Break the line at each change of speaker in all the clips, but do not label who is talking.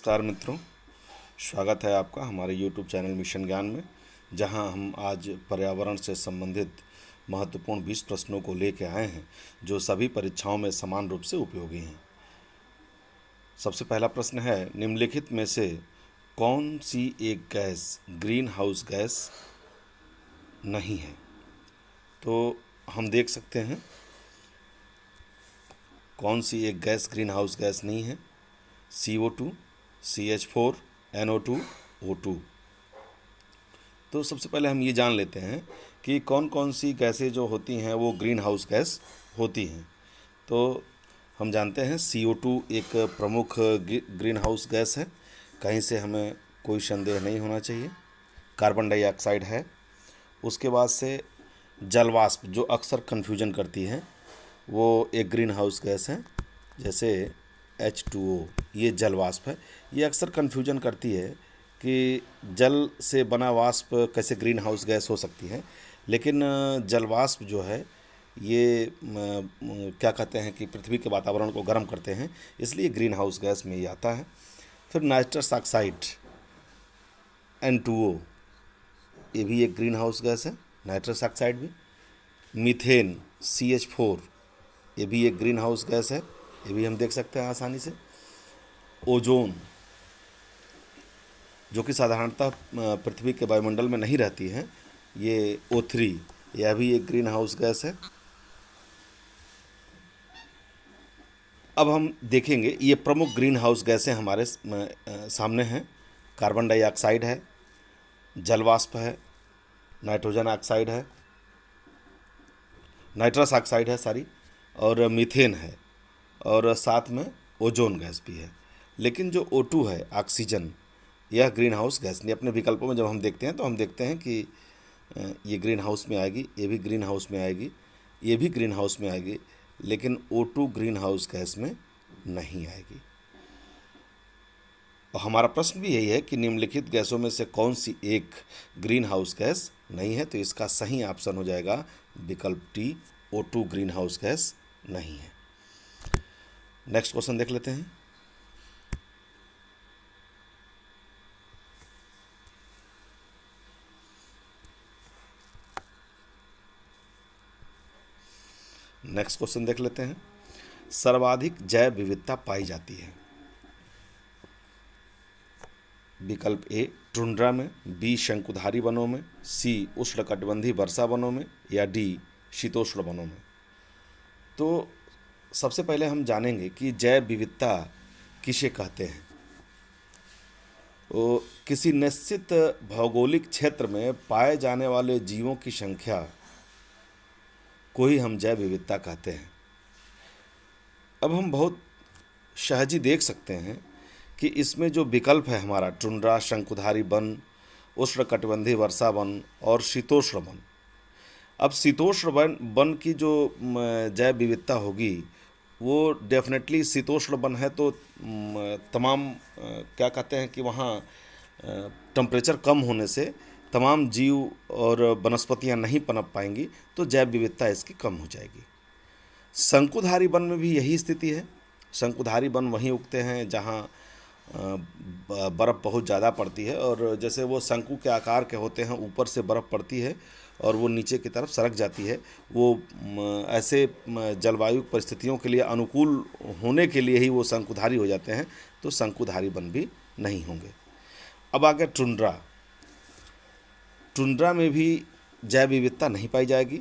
नमस्कार मित्रों, स्वागत है आपका हमारे YouTube चैनल मिशन ज्ञान में, जहां हम आज पर्यावरण से संबंधित महत्वपूर्ण 20 प्रश्नों को लेकर आए हैं जो सभी परीक्षाओं में समान रूप से उपयोगी हैं। सबसे पहला प्रश्न है, निम्नलिखित में से कौन सी एक गैस ग्रीन हाउस गैस नहीं है? तो हम देख सकते हैं कौन सी एक गैस ग्रीन हाउस गैस नहीं है। CO2, CH4, NO2, O2। तो सबसे पहले हम ये जान लेते हैं कि कौन कौन सी गैसें जो होती हैं वो ग्रीन हाउस गैस होती हैं। तो हम जानते हैं CO2 एक प्रमुख ग्रीन हाउस गैस है, कहीं से हमें कोई संदेह नहीं होना चाहिए। कार्बन डाइऑक्साइड है। उसके बाद से जलवाष्प जो अक्सर कन्फ्यूजन करती है, वो एक ग्रीन हाउस गैस है, जैसे H2O, ये जलवाष्प है। ये अक्सर कन्फ्यूजन करती है कि जल से बना वाष्प कैसे ग्रीन हाउस गैस हो सकती है, लेकिन जलवाष्प जो है ये क्या कहते हैं कि पृथ्वी के वातावरण को गर्म करते हैं, इसलिए ग्रीन हाउस गैस में ये आता है। फिर नाइट्रस ऑक्साइड N2O, ये भी एक ग्रीन हाउस गैस है, नाइट्रस ऑक्साइड भी। मीथेन CH4, ये भी एक ग्रीन हाउस गैस है, ये भी हम देख सकते हैं आसानी से। ओजोन, जो कि साधारणतः पृथ्वी के वायुमंडल में नहीं रहती है, ये O3, यह भी एक ग्रीन हाउस गैस है। अब हम देखेंगे ये प्रमुख ग्रीन हाउस गैसें हमारे सामने हैं। कार्बन डाइऑक्साइड है, जलवाष्प है, नाइट्रोजन ऑक्साइड है, नाइट्रस ऑक्साइड है सारी, और मीथेन है, और साथ में ओजोन गैस भी है। लेकिन जो O2 है, ऑक्सीजन, यह ग्रीन हाउस गैस नहीं। अपने विकल्पों में जब हम देखते हैं तो हम देखते हैं कि ये ग्रीन हाउस में आएगी, ये भी ग्रीन हाउस में आएगी, ये भी ग्रीन हाउस में आएगी, लेकिन O2 ग्रीन हाउस गैस में नहीं आएगी। और हमारा प्रश्न भी यही है कि निम्नलिखित गैसों में से कौन सी एक ग्रीन हाउस गैस नहीं है? तो इसका सही ऑप्शन हो जाएगा विकल्प T, O2 green house gas नहीं है। नेक्स्ट क्वेश्चन देख लेते हैं। नेक्स्ट क्वेश्चन देख लेते हैं। सर्वाधिक जैव विविधता पाई जाती है? विकल्प ए टुंड्रा में, बी शंकुधारी वनों में, सी उष्णकटिबंधीय वर्षा वनों में, या डी शीतोष्ण वनों में। तो सबसे पहले हम जानेंगे कि जैव विविधता किसे कहते हैं। तो किसी निश्चित भौगोलिक क्षेत्र में पाए जाने वाले जीवों की संख्या को ही हम जैव विविधता कहते हैं। अब हम बहुत सहज ही देख सकते हैं कि इसमें जो विकल्प है हमारा टुंड्रा, शंकुधारी वन, उष्णकटिबंधीय वर्षा वन और शीतोष्ण वन। अब शीतोष्ण वन की जो जैव विविधता होगी वो डेफिनेटली शीतोष्ण वन है, तो तमाम क्या कहते हैं कि वहाँ टेम्परेचर कम होने से तमाम जीव और वनस्पतियाँ नहीं पनप पाएंगी, तो जैव विविधता इसकी कम हो जाएगी। शंकुधारी वन में भी यही स्थिति है। शंकुधारी वन वहीं उगते हैं जहाँ बर्फ़ बहुत ज़्यादा पड़ती है, और जैसे वो शंकु के आकार के होते हैं, ऊपर से बर्फ़ पड़ती है और वो नीचे की तरफ सरक जाती है। वो ऐसे जलवायु परिस्थितियों के लिए अनुकूल होने के लिए ही वो शंकुधारी हो जाते हैं, तो शंकुधारी वन भी नहीं होंगे। अब आगे टुंड्रा। टुंड्रा में भी जैव विविधता नहीं पाई जाएगी।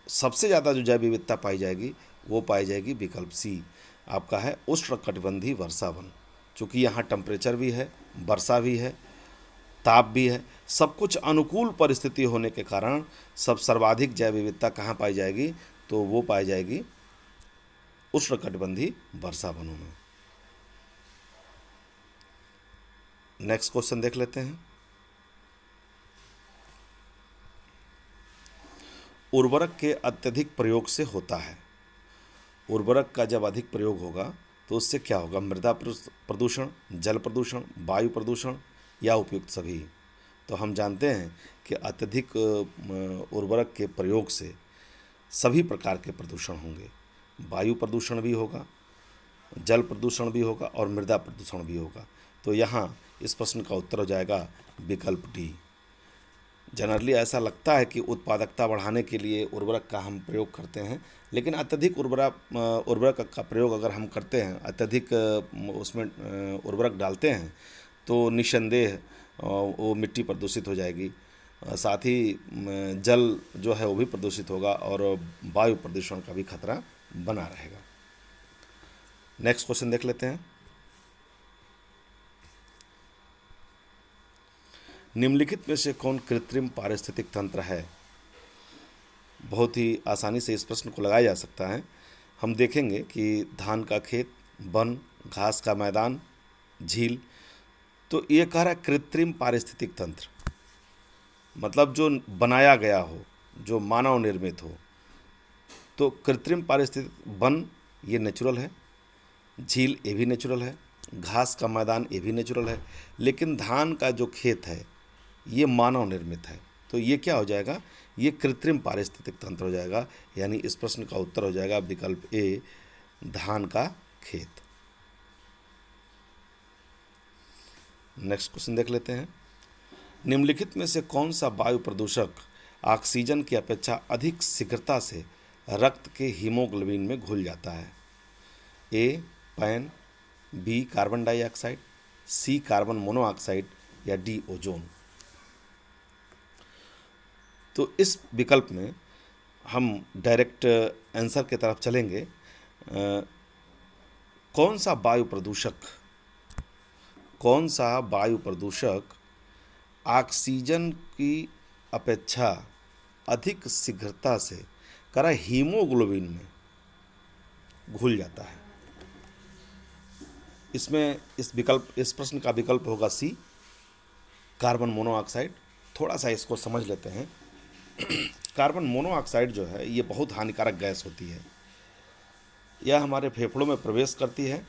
सबसे ज़्यादा जो जैव विविधता पाई जाएगी वो पाई जाएगी विकल्प सी, आपका है उष्णकटिबंधीय वर्षा वन। चूँकि यहाँ टेम्परेचर भी है, वर्षा भी है, ताप भी है, सब कुछ अनुकूल परिस्थिति होने के कारण सर्वाधिक जैव विविधता कहाँ पाई जाएगी? तो वो पाई जाएगी उष्णकटिबंधीय वर्षा वनों में। नेक्स्ट क्वेश्चन देख लेते हैं। उर्वरक के अत्यधिक प्रयोग से होता है। उर्वरक का जब अधिक प्रयोग होगा तो उससे क्या होगा? मृदा प्रदूषण, जल प्रदूषण, वायु प्रदूषण, या उपयुक्त सभी। तो हम जानते हैं कि अत्यधिक उर्वरक के प्रयोग से सभी प्रकार के प्रदूषण होंगे। वायु प्रदूषण भी होगा, जल प्रदूषण भी होगा और मृदा प्रदूषण भी होगा। तो यहाँ इस प्रश्न का उत्तर हो जाएगा विकल्प डी। जनरली ऐसा लगता है कि उत्पादकता बढ़ाने के लिए उर्वरक का हम प्रयोग करते हैं, लेकिन अत्यधिक उर्वरक का प्रयोग अगर हम करते हैं, अत्यधिक उसमें उर्वरक डालते हैं, तो निस्संदेह वो मिट्टी प्रदूषित हो जाएगी। साथ ही जल जो है वो भी प्रदूषित होगा और वायु प्रदूषण का भी खतरा बना रहेगा। नेक्स्ट क्वेश्चन देख लेते हैं। निम्नलिखित में से कौन कृत्रिम पारिस्थितिक तंत्र है? बहुत ही आसानी से इस प्रश्न को लगाया जा सकता है। हम देखेंगे कि धान का खेत, वन, घास का मैदान, झील। तो ये कह रहा है कृत्रिम पारिस्थितिक तंत्र, मतलब जो बनाया गया हो, जो मानव निर्मित हो। तो कृत्रिम पारिस्थितिक, वन ये नेचुरल है, झील ये भी नेचुरल है, घास का मैदान ये भी नेचुरल है, लेकिन धान का जो खेत है ये मानव निर्मित है। तो ये क्या हो जाएगा? ये कृत्रिम पारिस्थितिक तंत्र हो जाएगा। यानी इस प्रश्न का उत्तर हो जाएगा विकल्प ए, धान का खेत। नेक्स्ट क्वेश्चन देख लेते हैं। निम्नलिखित में से कौन सा वायु प्रदूषक ऑक्सीजन की अपेक्षा अधिक शीघ्रता से रक्त के हीमोग्लोबिन में घुल जाता है? ए पैन, बी कार्बन डाइऑक्साइड, सी कार्बन मोनोऑक्साइड या डी ओजोन। तो इस विकल्प में हम डायरेक्ट आंसर की तरफ चलेंगे। कौन सा वायु प्रदूषक ऑक्सीजन की अपेक्षा अधिक शीघ्रता से करा हीमोग्लोबिन में घुल जाता है? इसमें इस प्रश्न का विकल्प होगा सी, कार्बन मोनोऑक्साइड। थोड़ा सा इसको समझ लेते हैं। कार्बन मोनोऑक्साइड जो है ये बहुत हानिकारक गैस होती है। यह हमारे फेफड़ों में प्रवेश करती है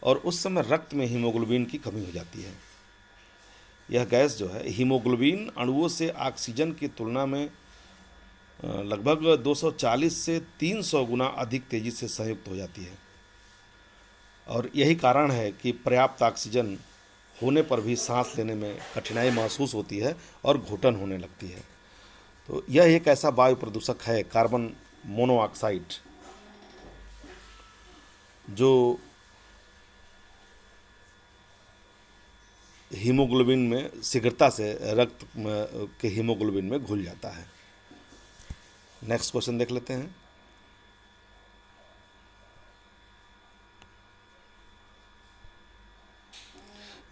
और उस समय रक्त में हीमोग्लोबिन की कमी हो जाती है। यह गैस जो है हीमोग्लोबिन अणुओं से ऑक्सीजन की तुलना में लगभग 240 से 300 गुना अधिक तेजी से संयुक्त हो जाती है। और यही कारण है कि पर्याप्त ऑक्सीजन होने पर भी सांस लेने में कठिनाई महसूस होती है और घुटन होने लगती है। तो यह एक ऐसा वायु प्रदूषक है कार्बन मोनोऑक्साइड, जो हीमोग्लोबिन में शीघ्रता से रक्त के हीमोग्लोबिन में घुल जाता है। नेक्स्ट क्वेश्चन देख लेते हैं।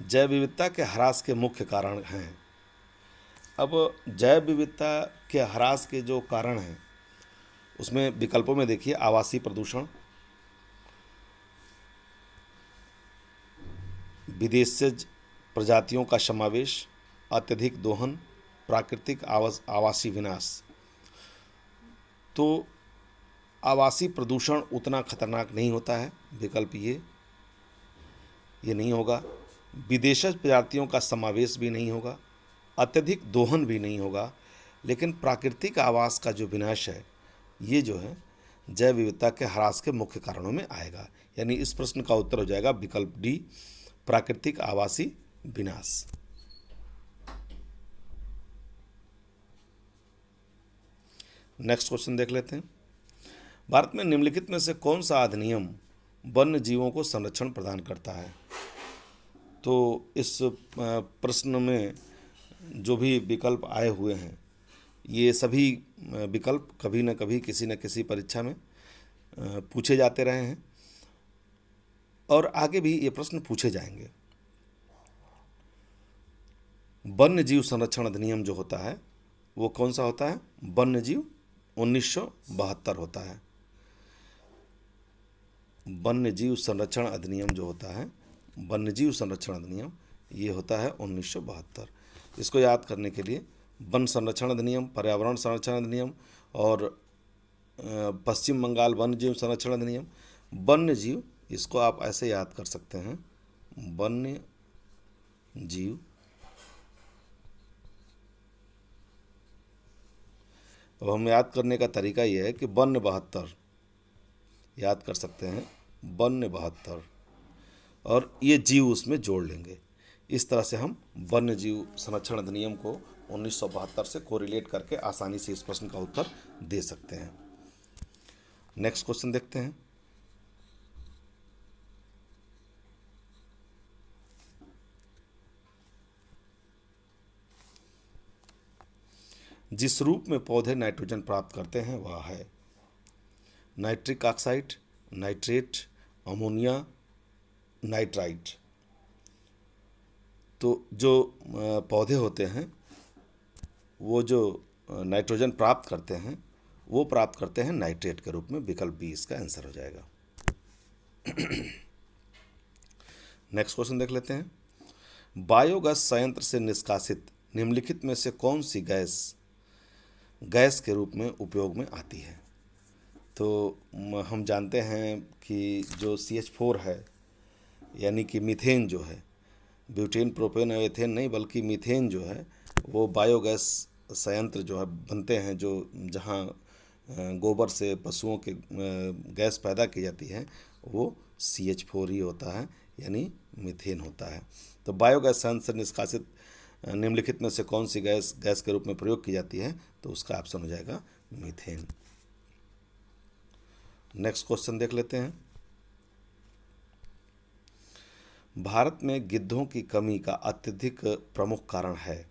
जैव विविधता के ह्रास के मुख्य कारण हैं। अब जैव विविधता के ह्रास के जो कारण हैं उसमें विकल्पों में देखिए आवासीय प्रदूषण, विदेशज प्रजातियों का समावेश, अत्यधिक दोहन, प्राकृतिक आवासीय विनाश। तो आवासीय प्रदूषण उतना खतरनाक नहीं होता है, विकल्प ये नहीं होगा। विदेशज प्रजातियों का समावेश भी नहीं होगा, अत्यधिक दोहन भी नहीं होगा, लेकिन प्राकृतिक आवास का जो विनाश है ये जो है जैव विविधता के ह्रास के मुख्य कारणों में आएगा। यानी इस प्रश्न का उत्तर हो जाएगा विकल्प डी, प्राकृतिक आवासीय विनाश। नेक्स्ट क्वेश्चन देख लेते हैं। भारत में निम्नलिखित में से कौन सा अधिनियम वन्य जीवों को संरक्षण प्रदान करता है? तो इस प्रश्न में जो भी विकल्प आए हुए हैं ये सभी विकल्प कभी न कभी किसी न किसी परीक्षा में पूछे जाते रहे हैं और आगे भी ये प्रश्न पूछे जाएंगे। वन्य जीव संरक्षण अधिनियम जो होता है वो कौन सा होता है? वन्य जीव 1972 होता है। वन्य जीव संरक्षण अधिनियम जो होता है, वन्य जीव संरक्षण अधिनियम ये होता है 1972। इसको याद करने के लिए वन संरक्षण अधिनियम, पर्यावरण संरक्षण अधिनियम और पश्चिम बंगाल वन्य जीव संरक्षण अधिनियम। वन्य जीव इसको आप ऐसे याद कर सकते हैं, वन्य जीव। अब हम याद करने का तरीका ये है कि वन्य 72 याद कर सकते हैं वन्य 72, और ये जीव उसमें जोड़ लेंगे। इस तरह से हम वन्य जीव संरक्षण अधिनियम को 1972 से कोरिलेट करके आसानी से इस प्रश्न का उत्तर दे सकते हैं। नेक्स्ट क्वेश्चन देखते हैं। जिस रूप में पौधे नाइट्रोजन प्राप्त करते हैं वह है nitric oxide, nitrate, ammonia, nitrite. तो जो पौधे होते हैं वो जो नाइट्रोजन प्राप्त करते हैं वो प्राप्त करते हैं नाइट्रेट के रूप में। विकल्प बी इसका आंसर हो जाएगा। नेक्स्ट क्वेश्चन देख लेते हैं। बायोगैस संयंत्र से निष्कासित निम्नलिखित में से कौन सी गैस के रूप में उपयोग में आती है? तो हम जानते हैं कि जो CH4 है, यानी कि मीथेन जो है, ब्यूटेन, प्रोपेन और एथेन नहीं बल्कि मीथेन जो है वो बायोगैस संयंत्र जो है बनते हैं, जो जहाँ गोबर से पशुओं के गैस पैदा की जाती है वो CH4 ही होता है, यानी मीथेन होता है। तो बायोगैस संयंत्र से निष्कासित निम्नलिखित में से कौन सी गैस के रूप में प्रयोग की जाती है? तो उसका ऑप्शन हो जाएगा मीथेन। नेक्स्ट क्वेश्चन देख लेते हैं। भारत में गिद्धों की कमी का अत्यधिक प्रमुख कारण है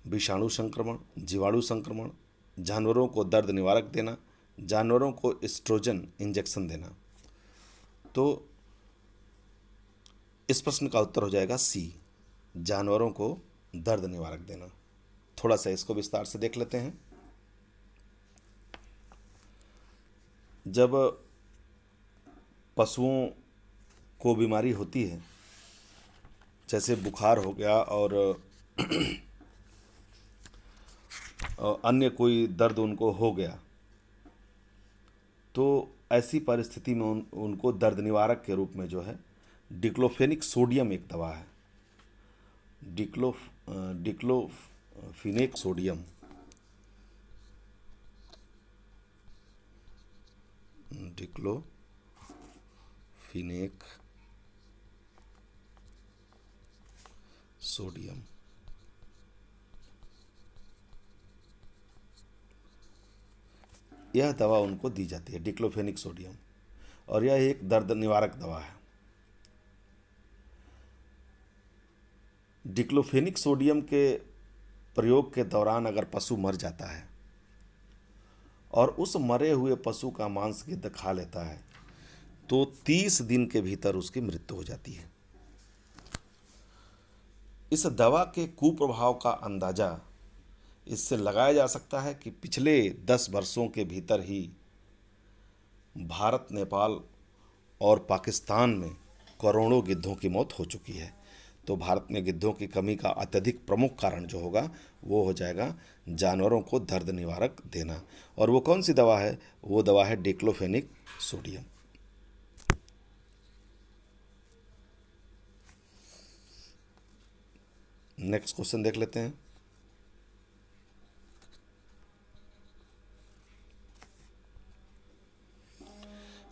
विषाणु संक्रमण, जीवाणु संक्रमण, जानवरों को दर्द निवारक देना, जानवरों को एस्ट्रोजन इंजेक्शन देना। तो इस प्रश्न का उत्तर हो जाएगा सी, जानवरों को दर्द निवारक देना। थोड़ा सा इसको विस्तार से देख लेते हैं। जब पशुओं को बीमारी होती है, जैसे बुखार हो गया और अन्य कोई दर्द उनको हो गया, तो ऐसी परिस्थिति में उनको दर्द निवारक के रूप में जो है डिक्लोफेनिक सोडियम एक दवा है, डिक्लोफिनेक सोडियम, डिक्लोफिनेक सोडियम, यह दवा उनको दी जाती है, डिक्लोफेनिक सोडियम, और यह एक दर्द निवारक दवा है। डिक्लोफेनिक सोडियम के प्रयोग के दौरान अगर पशु मर जाता है और उस मरे हुए पशु का मांस गिद्ध खा लेता है तो 30 दिन के भीतर उसकी मृत्यु हो जाती है। इस दवा के कुप्रभाव का अंदाजा इससे लगाया जा सकता है कि पिछले 10 वर्षों के भीतर ही भारत, नेपाल और पाकिस्तान में करोड़ों गिद्धों की मौत हो चुकी है। तो भारत में गिद्धों की कमी का अत्यधिक प्रमुख कारण जो होगा वो हो जाएगा जानवरों को दर्द निवारक देना। और वो कौन सी दवा है? वो दवा है डिक्लोफेनिक सोडियम। नेक्स्ट क्वेश्चन देख लेते हैं।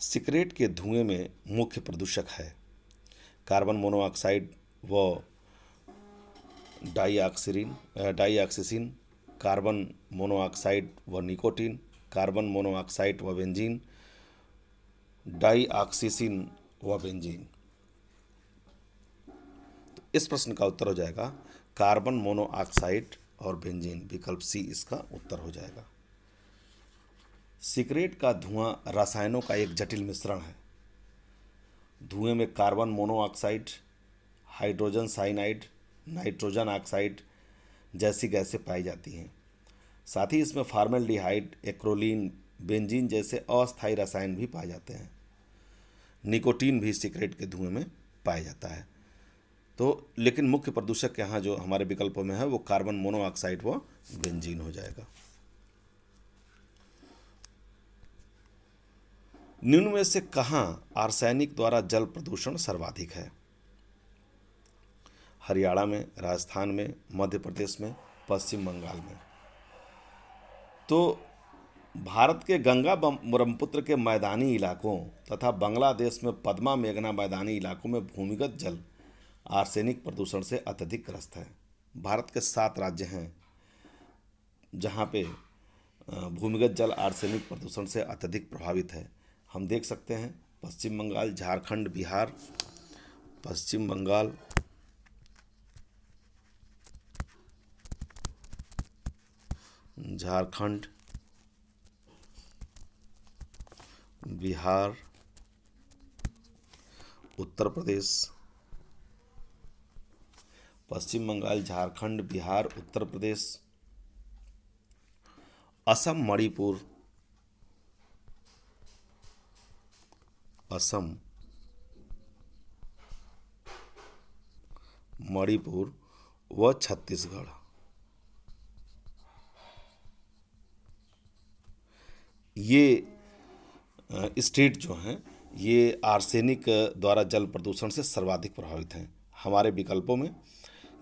सिगरेट के धुएं में मुख्य प्रदूषक है कार्बन मोनोऑक्साइड व डाइऑक्सीसिन, कार्बन मोनोऑक्साइड व निकोटीन, कार्बन मोनोऑक्साइड व बेंजीन, डाइऑक्सीसिन व बेंजीन। तो इस प्रश्न का उत्तर हो जाएगा कार्बन मोनोऑक्साइड और बेंजीन। विकल्प सी इसका उत्तर हो जाएगा। सिगरेट का धुआं रसायनों का एक जटिल मिश्रण है। धुएं में carbon monoxide, hydrogen cyanide, nitrogen oxide जैसी गैसें पाई जाती हैं। साथ ही इसमें फॉर्मेल्डिहाइड, एक्रोलीन, बेंजीन जैसे अस्थायी रसायन भी पाए जाते हैं। निकोटीन भी सिगरेट के धुएं में पाया जाता है। तो लेकिन मुख्य प्रदूषक यहाँ जो हमारे विकल्पों में है वो कार्बन मोनोऑक्साइड व बेंजीन हो जाएगा। निम्न में से कहाँ आर्सेनिक द्वारा जल प्रदूषण सर्वाधिक है? हरियाणा में, राजस्थान में, मध्य प्रदेश में, पश्चिम बंगाल में। तो भारत के गंगा ब्रह्मपुत्र के मैदानी इलाकों तथा बांग्लादेश में पद्मा मेघना मैदानी इलाकों में भूमिगत जल आर्सेनिक प्रदूषण से अत्यधिक ग्रस्त है। भारत के 7 राज्य हैं जहाँ पे भूमिगत जल आर्सेनिक प्रदूषण से अत्यधिक प्रभावित है। हम देख सकते हैं पश्चिम बंगाल, झारखंड, बिहार, पश्चिम बंगाल, झारखंड, बिहार, उत्तर प्रदेश, पश्चिम बंगाल, झारखंड, बिहार, उत्तर प्रदेश, असम, मणिपुर, असम, मणिपुर व छत्तीसगढ़। ये स्टेट जो हैं ये आर्सेनिक द्वारा जल प्रदूषण से सर्वाधिक प्रभावित हैं। हमारे विकल्पों में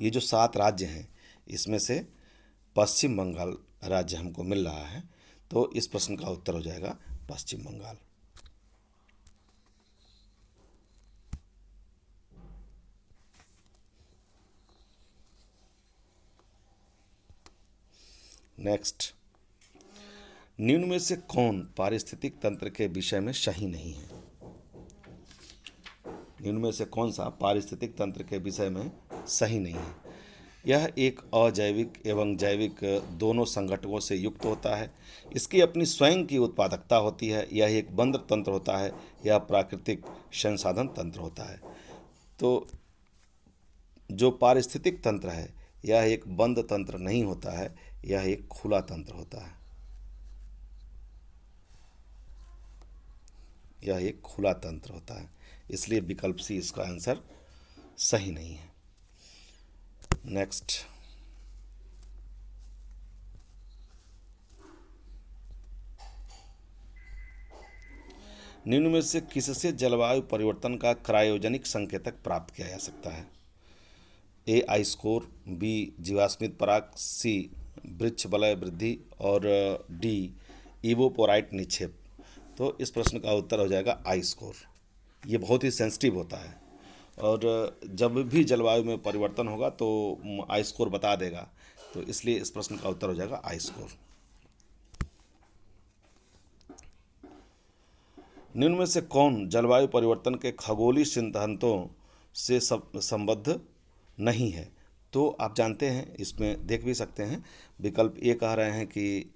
ये जो 7 राज्य हैं इसमें से पश्चिम बंगाल राज्य हमको मिल रहा है, तो इस प्रश्न का उत्तर हो जाएगा पश्चिम बंगाल। नेक्स्ट, निम्न में से कौन पारिस्थितिक तंत्र के विषय में सही नहीं है? निम्न में से कौन सा पारिस्थितिक तंत्र के विषय में सही नहीं है? यह एक अजैविक एवं जैविक दोनों संगठनों से युक्त होता है। इसकी अपनी स्वयं की उत्पादकता होती है। यह एक बंद तंत्र होता है। यह प्राकृतिक संसाधन तंत्र होता है। तो जो पारिस्थितिक तंत्र है यह एक बंद तंत्र नहीं होता है, यह एक खुला तंत्र होता है। यह एक खुला तंत्र होता है, इसलिए विकल्प सी इसका आंसर सही नहीं है। नेक्स्ट, निम्न में से किससे जलवायु परिवर्तन का क्रायोजेनिक संकेतक प्राप्त किया जा सकता है? ए आइस कोर, बी जीवाश्मित पराग, सी वृक्ष वलय वृद्धि और डी इवोपोराइट निक्षेप। तो इस प्रश्न का उत्तर हो जाएगा आइस कोर। ये बहुत ही सेंसिटिव होता है और जब भी जलवायु में परिवर्तन होगा तो आइस कोर बता देगा, तो इसलिए इस प्रश्न का उत्तर हो जाएगा आइस कोर। निम्न में से कौन जलवायु परिवर्तन के खगोलीय सिद्धांतों से संबद्ध नहीं है? तो आप जानते हैं, इसमें देख भी सकते हैं, विकल्प ए कह रहे हैं कि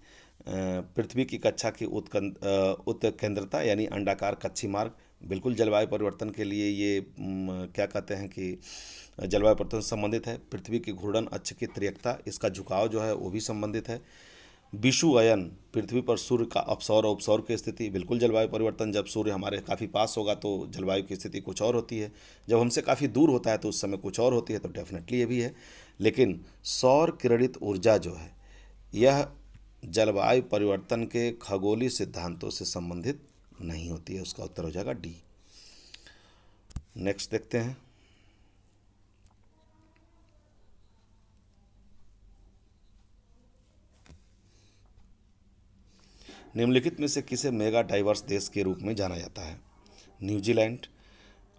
पृथ्वी की कक्षा की उत्केंद्रता यानी अंडाकार कक्षी मार्ग बिल्कुल जलवायु परिवर्तन के लिए ये क्या कहते हैं कि जलवायु परिवर्तन से संबंधित है। पृथ्वी की घूर्णन अक्ष की तिर्यकता, इसका झुकाव जो है वो भी संबंधित है। विषुवयन, पृथ्वी पर सूर्य का अपसौर और उपसौर की स्थिति, बिल्कुल जलवायु परिवर्तन। जब सूर्य हमारे काफ़ी पास होगा तो जलवायु की स्थिति कुछ और होती है, जब हमसे काफ़ी दूर होता है तो उस समय कुछ और होती है, तो डेफिनेटली ये भी है। लेकिन सौर किरणित ऊर्जा जो है यह जलवायु परिवर्तन के खगोलीय सिद्धांतों से संबंधित नहीं होती है। उसका उत्तर हो जाएगा डी। नेक्स्ट देखते हैं, निम्नलिखित में से किसे मेगा डाइवर्स देश के रूप में जाना जाता है? न्यूजीलैंड,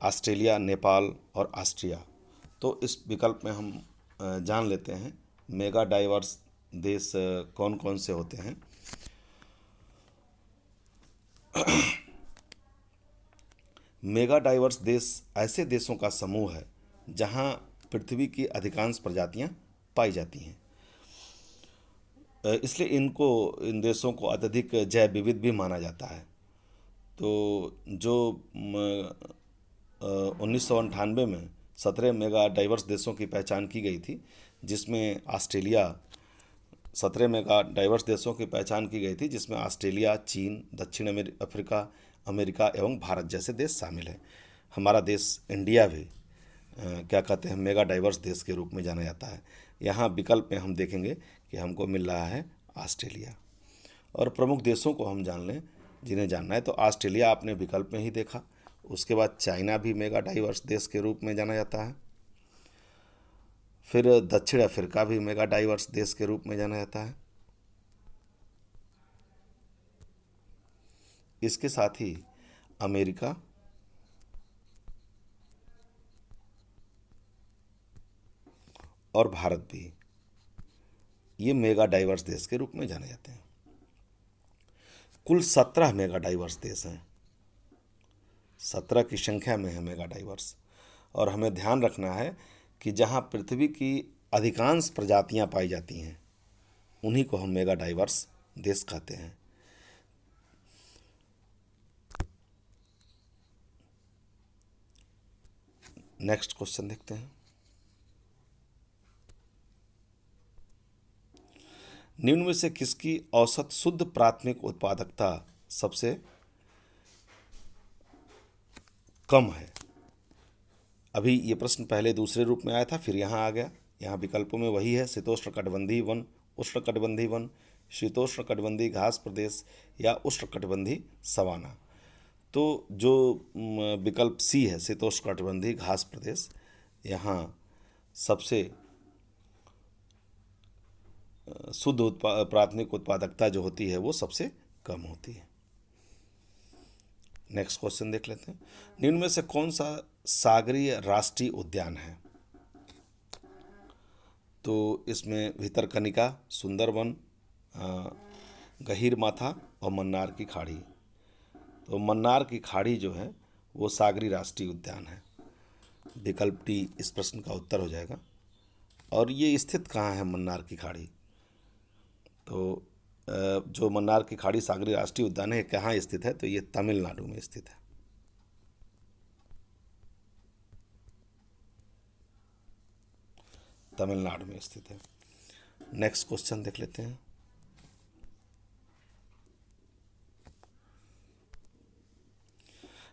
ऑस्ट्रेलिया, नेपाल और ऑस्ट्रिया। तो इस विकल्प में हम जान लेते हैं मेगा डाइवर्स देश कौन कौन से होते हैं। मेगा डाइवर्स देश ऐसे देशों का समूह है जहां पृथ्वी की अधिकांश प्रजातियां पाई जाती हैं। इसलिए इन देशों को अत्यधिक जैव विविध भी माना जाता है। तो जो 1998 में 17 मेगा डाइवर्स देशों की पहचान की गई थी, जिसमें ऑस्ट्रेलिया 17 मेगा डाइवर्स देशों की पहचान की गई थी, जिसमें ऑस्ट्रेलिया, चीन, दक्षिण अफ्रीका, अमेरिका एवं भारत जैसे देश शामिल हैं। हमारा देश इंडिया भी क्या कहते हैं मेगा डाइवर्स देश के रूप में जाना जाता है। यहाँ विकल्प में हम देखेंगे कि हमको मिल रहा है ऑस्ट्रेलिया। और प्रमुख देशों को हम जान लें जिन्हें जानना है, तो ऑस्ट्रेलिया आपने विकल्प में ही देखा। उसके बाद चाइना भी मेगा डाइवर्स देश के रूप में जाना जाता है। फिर दक्षिण अफ्रीका भी मेगा डाइवर्स देश के रूप में जाना जाता है। इसके साथ ही अमेरिका, और भारत भी, ये मेगा डाइवर्स देश के रूप में जाने जाते हैं। कुल 17 मेगा डाइवर्स देश हैं, 17 की संख्या में है मेगा डाइवर्स। और हमें ध्यान रखना है कि जहाँ पृथ्वी की अधिकांश प्रजातियाँ पाई जाती हैं उन्हीं को हम मेगा डाइवर्स देश कहते हैं। नेक्स्ट क्वेश्चन देखते हैं। निम्न में से किसकी औसत शुद्ध प्राथमिक उत्पादकता सबसे कम है? अभी ये प्रश्न पहले दूसरे रूप में आया था, फिर यहाँ आ गया। यहाँ विकल्पों में वही है, शीतोष्णकटिबंधीय वन, उष्णकटिबंधीय वन, शीतोष्णकटिबंधीय घास प्रदेश या उष्णकटिबंधीय सवाना। तो जो विकल्प सी है, शीतोष्णकटिबंधीय घास प्रदेश, यहाँ सबसे शुद्ध प्राथमिक उत्पादकता जो होती है वो सबसे कम होती है। नेक्स्ट क्वेश्चन देख लेते हैं। निम्न में से कौन सा सागरीय राष्ट्रीय उद्यान है? तो इसमें भितरकनिका, सुंदरवन, गहीरमाथा और मन्नार की खाड़ी। तो मन्नार की खाड़ी जो है वो सागरीय राष्ट्रीय उद्यान है। विकल्प डी इस प्रश्न का उत्तर हो जाएगा। और ये स्थित कहाँ है मन्नार की खाड़ी? तो जो मन्नार की खाड़ी सागरीय राष्ट्रीय उद्यान है कहाँ स्थित है? तो ये तमिलनाडु में स्थित है। तमिलनाडु में स्थित है। नेक्स्ट क्वेश्चन देख लेते हैं।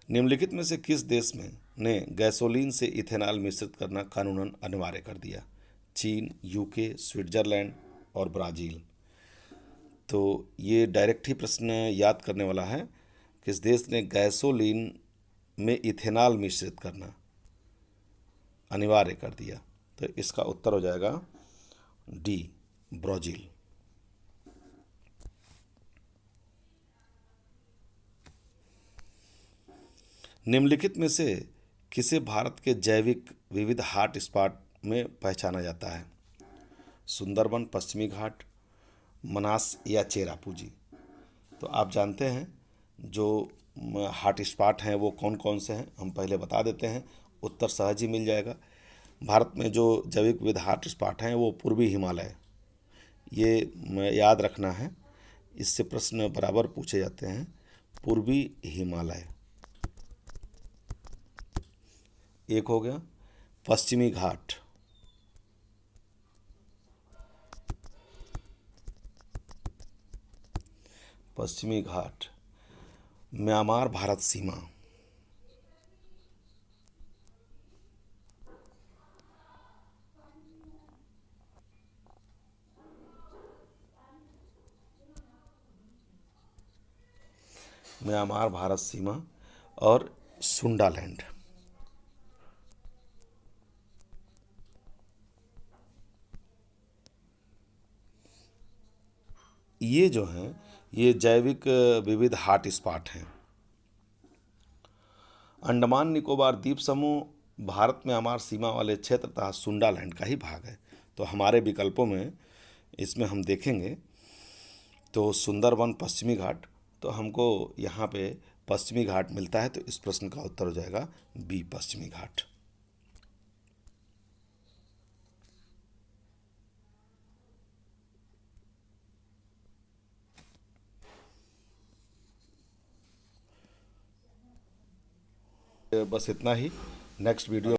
निम्नलिखित में से किस देश में ने गैसोलीन से इथेनॉल मिश्रित करना कानूनन अनिवार्य कर दिया? चीन, यूके, स्विट्जरलैंड और ब्राज़ील। तो ये डायरेक्ट ही प्रश्न याद करने वाला है। किस देश ने गैसोलीन में इथेनॉल मिश्रित करना अनिवार्य कर दिया? तो इसका उत्तर हो जाएगा डी, ब्राज़ील। निम्नलिखित में से किसे भारत के जैविक विविध हॉट स्पॉट में पहचाना जाता है? सुंदरबन, पश्चिमी घाट, मनास या चेरापूंजी। तो आप जानते हैं जो हॉट स्पॉट हैं वो कौन कौन से हैं, हम पहले बता देते हैं, उत्तर सहज ही मिल जाएगा। भारत में जो जैविक विविध हॉट स्पॉट हैं वो पूर्वी हिमालय, ये याद रखना है, इससे प्रश्न बराबर पूछे जाते हैं। पूर्वी हिमालय एक हो गया। पश्चिमी घाट, पश्चिमी घाट, म्यांमार भारत सीमा, म्यांमार भारत सीमा और सुंडालैंड। ये जो हैं ये जैविक विविध हॉट स्पॉट हैं। अंडमान निकोबार द्वीप समूह भारत में म्यांमार सीमा वाले क्षेत्र तथा सुंडालैंड का ही भाग है। तो हमारे विकल्पों में इसमें हम देखेंगे तो सुंदरवन, पश्चिमी घाट, तो हमको यहाँ पे पश्चिमी घाट मिलता है। तो इस प्रश्न का उत्तर हो जाएगा बी, पश्चिमी घाट। बस इतना ही। Next video